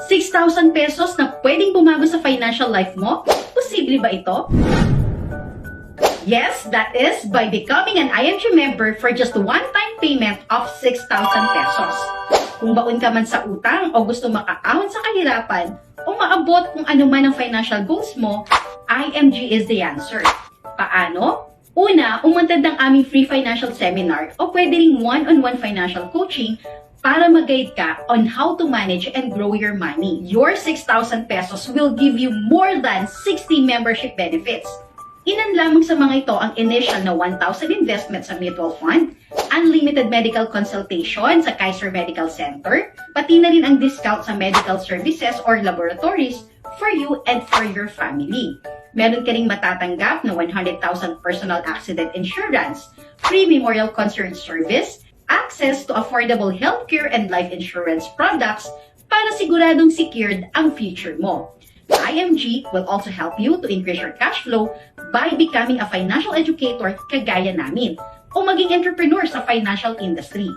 6,000 pesos na pwedeng bumago sa financial life mo? Posible ba ito? Yes, that is by becoming an IMG member for just a one-time payment of 6,000 pesos. Kung baon ka man sa utang o gusto makaahon sa kahirapan o maabot kung ano man ang financial goals mo, IMG is the answer. Paano? Una, umantad ng aming free financial seminar o pwede ring one-on-one financial coaching para mag-guide ka on how to manage and grow your money. Your 6,000 pesos will give you more than 60 membership benefits. Ilan lamang sa mga ito ang initial na 1,000 investment sa mutual fund, unlimited medical consultation sa Kaiser Medical Center, pati na rin ang discount sa medical services or laboratories for you and for your family. Meron ka ring matatanggap na 100,000 personal accident insurance, free memorial concert service, access to affordable healthcare and life insurance products para siguradong secured ang future mo. IMG will also help you to increase your cash flow by becoming a financial educator kagaya namin o maging entrepreneur sa financial industry.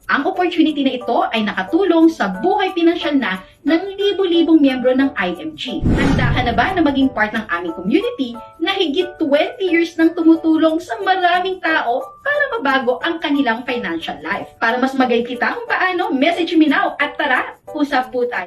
Ang opportunity na ito ay nakatulong sa buhay pinansyal na ng libo-libong miyembro ng IMG. Handa ka na ba na maging part ng aming community na higit 20 years nang tumutulong sa maraming tao para mabago ang kanilang financial life? Para mas mag-guide kita kung paano, message me now at tara, usap po tayo.